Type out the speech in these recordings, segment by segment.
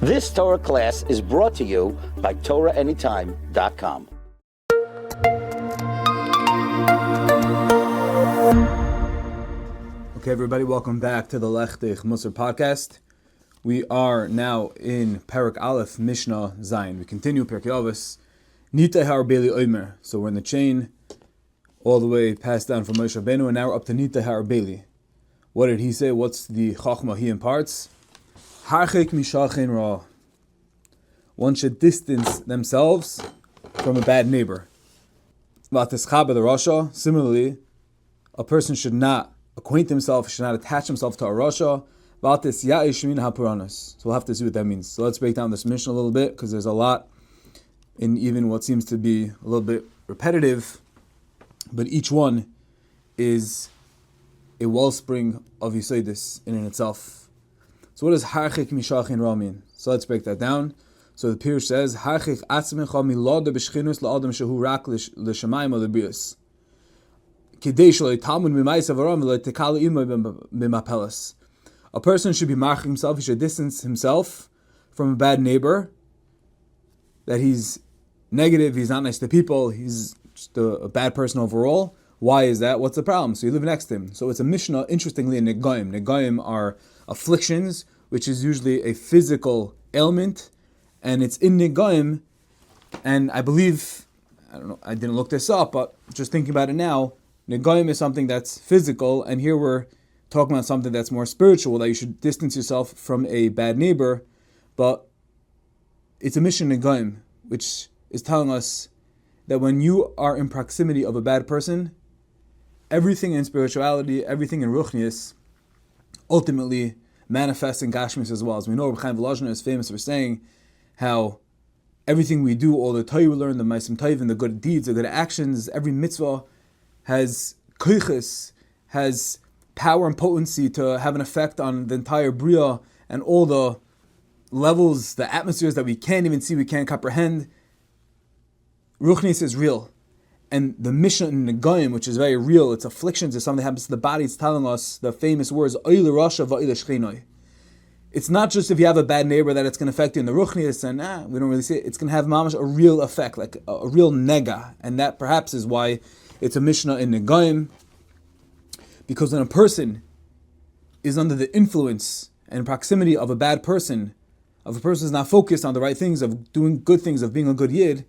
This Torah class is brought to you by TorahAnytime.com. Okay, everybody, welcome back to the Lechtich Musar podcast. We are now in Perek Aleph, Mishnah Zayin. We continue Pirkei Avos. Nitei Ha'arbeli Omer. So we're in the chain all the way passed down from Moshe Rabbeinu, and now we're up to Nitei Ha'arbeli. What did he say? What's the Chachma he imparts? Harchik mishachin ra. One should distance themselves from a bad neighbor. V'atischaber the Rasha. Similarly, a person should not acquaint himself, should not attach himself to a Rasha. V'atis ya'ish min ha'puranos. So we'll have to see what that means. So let's break down this Mishnah a little bit, because there's a lot in even what seems to be a little bit repetitive, but each one is a wellspring of Yisodis in and itself. So what does harchik mishachin ra mean? So let's break that down. So the Pirush says, harchik atzmecha milada b'shchinus la'adam shehu rak l'shamayim l'brius. Kidei shelo yitalmud mimayis avaram v'lo yitekal imo b'mapelas. A person should be marchik himself, he should distance himself from a bad neighbor, that he's negative, he's not nice to people, he's just a bad person overall. Why is that? What's the problem? So you live next to him. So it's a Mishnah, interestingly, in Negaim. Negaim are afflictions, which is usually a physical ailment, and it's in Negaim, and I believe, I don't know, I didn't look this up, but just thinking about it now, Negaim is something that's physical, and here we're talking about something that's more spiritual, that you should distance yourself from a bad neighbor, but it's a Mishnah Negaim, which is telling us that when you are in proximity of a bad person, everything in spirituality, everything in Ruchnius, ultimately manifests in Gashmis as well. As we know, Reb Chaim Volozhiner is famous for saying how everything we do, all the Torah we learn, the Ma'asim Tovim, the good deeds, the good actions, every mitzvah has koiches, has power and potency to have an effect on the entire Bria and all the levels, the atmospheres that we can't even see, we can't comprehend. Ruchnius is real. And the Mishnah in Negaim, which is very real, it's afflictions, it's something that happens to the body, it's telling us the famous words, Oile Rasha va'ile Shchinoi. It's not just if you have a bad neighbor that it's going to affect you in the Ruchnius, and we don't really see it. It's going to have mamash a real effect, like a real nega. And that perhaps is why it's a Mishnah in Negaim. Because when a person is under the influence and proximity of a bad person, of a person who's not focused on the right things, of doing good things, of being a good yid,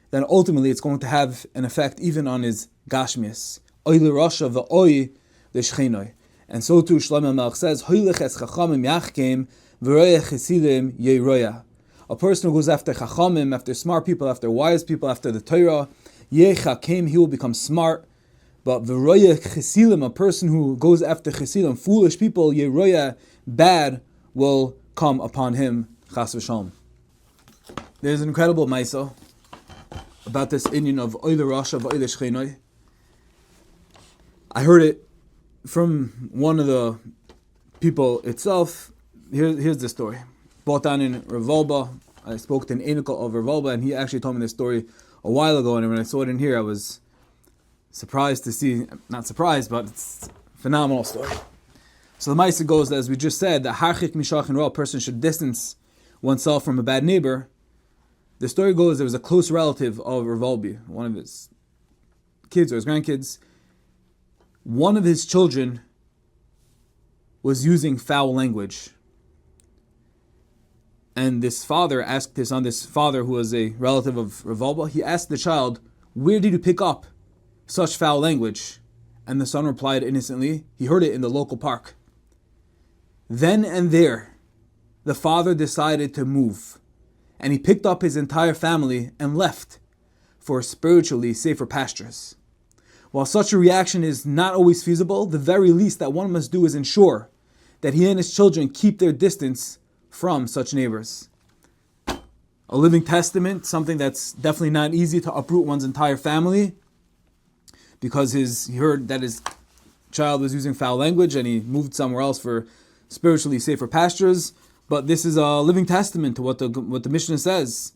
then ultimately it's going to have an effect even on his gashmias. Oile rasha v'oi l'shchinoi. And so too Shlomo Melech says, Hoylech es chachamim yachkem v'royeh chesidim yeroya. A person who goes after chachamim, after smart people, after wise people, after the Torah, yechakem, he will become smart. But v'royeh chesidim, a person who goes after chesidim, foolish people, yeroya, bad, will come upon him. Chas v'shalom. There's an incredible Maisa about this Indian of Oile Rasha v'Oile Shchinoi. I heard it from one of the people itself. Here's the story. Brought down in Revolba. I spoke to an Enikel of Revolba, and he actually told me this story a while ago, and when I saw it in here, I was surprised to see, not surprised, but it's a phenomenal story. So the Maisa goes, as we just said, that Harchik Mishachin Ra, a person should distance oneself from a bad neighbor. The story goes, there was a close relative of Revolbi, one of his kids or his grandkids. One of his children was using foul language. And this father asked this on this father who was a relative of Revolba, he asked the child, where did you pick up such foul language? And the son replied innocently, he heard it in the local park. Then and there, the father decided to move. And he picked up his entire family and left for spiritually safer pastures. While such a reaction is not always feasible, the very least that one must do is ensure that he and his children keep their distance from such neighbors. A living testament, something that's definitely not easy to uproot one's entire family, because he heard that his child was using foul language and he moved somewhere else for spiritually safer pastures. But this is a living testament to what the Mishnah says.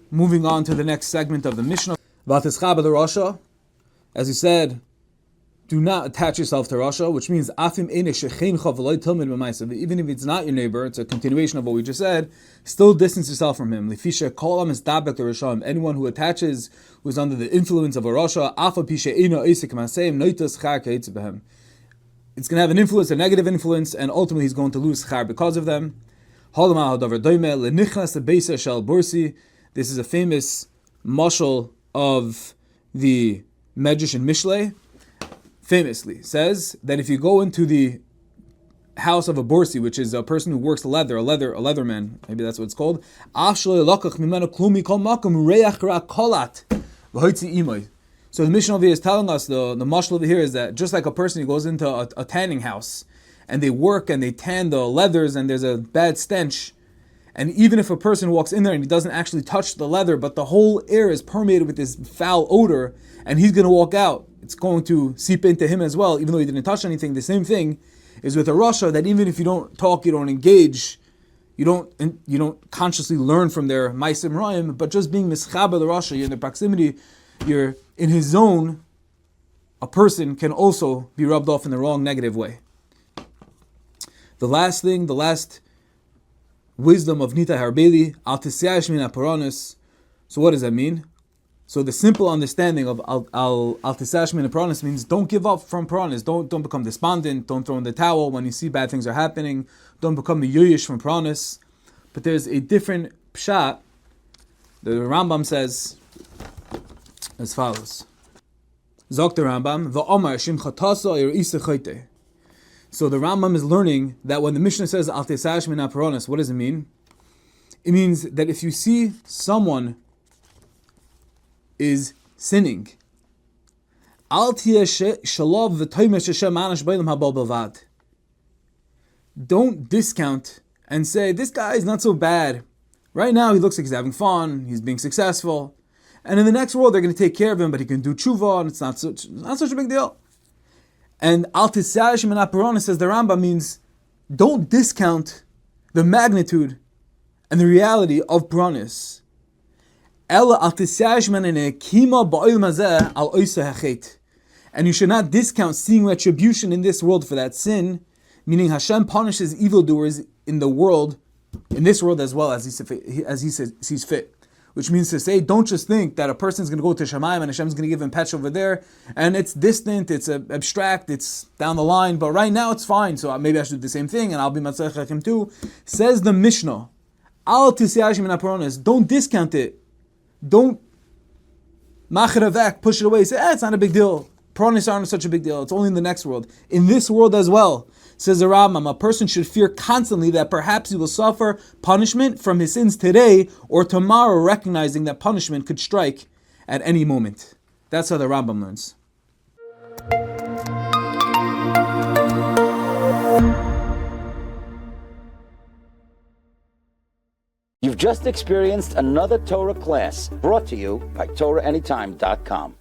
Moving on to the next segment of the Mishnah. As you said, do not attach yourself to Rasha, which means even if it's not your neighbor, it's a continuation of what we just said, still distance yourself from him. Anyone who attaches, who is under the influence of a Rasha, it's going to have an influence, a negative influence, and ultimately he's going to lose schar because of them. This is a famous mashal of the Medrash in Mishlei. Famously says that if you go into the house of a borsi, which is a person who works leather, a leatherman, maybe that's what it's called. So the mission over here is telling us, the mashal over here is that just like a person who goes into a tanning house and they work and they tan the leathers and there's a bad stench, and even if a person walks in there and he doesn't actually touch the leather, but the whole air is permeated with this foul odor, and he's going to walk out, it's going to seep into him as well, even though he didn't touch anything. The same thing is with a Rasha, that even if you don't talk, you don't engage, you don't consciously learn from their Maisim Rayim, but just being mischaber the Rasha, you're in the proximity, you're in his zone, a person can also be rubbed off in the wrong, negative way. The last wisdom of Nita Harbeli, al tisyash min aparanis. So what does that mean? So the simple understanding of al tisyash min aparanis means don't give up from paranis. Don't become despondent. Don't throw in the towel when you see bad things are happening. Don't become the yuyish from paranis. But there's a different pshat. The Rambam says as follows. Zok the Rambam, v'omar shim chatasa ir isa chayte. So the Rambam is learning that when the Mishnah says al tesash min aparonis, what does it mean? It means that if you see someone is sinning, al shalav v'toymesh Hashem manash b'olam haba b'vad. Don't discount and say this guy is not so bad. Right now he looks like he's having fun, he's being successful, and in the next world they're going to take care of him, but he can do tshuva and it's not such a big deal. And al tisyash min aparonis, says the Rambam, means don't discount the magnitude and the reality of paranis. Ela al tisyash min nekima ba'olam hazeh al oiseh hachet. And you should not discount seeing retribution in this world for that sin, meaning Hashem punishes evildoers in the world, in this world as well as he sees fit. Which means to say, don't just think that a person's going to go to Shamayim and Hashem's going to give him patch over there, and it's distant, it's abstract, it's down the line, but right now it's fine, so maybe I should do the same thing, and I'll be Matzach Chachim too. Says the Mishnah, Al tisyash min aparonis, don't discount it. Don't machravak, push it away, say, it's not a big deal. Paranis aren't such a big deal, it's only in the next world. In this world as well, says the Rambam, a person should fear constantly that perhaps he will suffer punishment from his sins today or tomorrow, recognizing that punishment could strike at any moment. That's how the Rambam learns. You've just experienced another Torah class brought to you by TorahAnytime.com.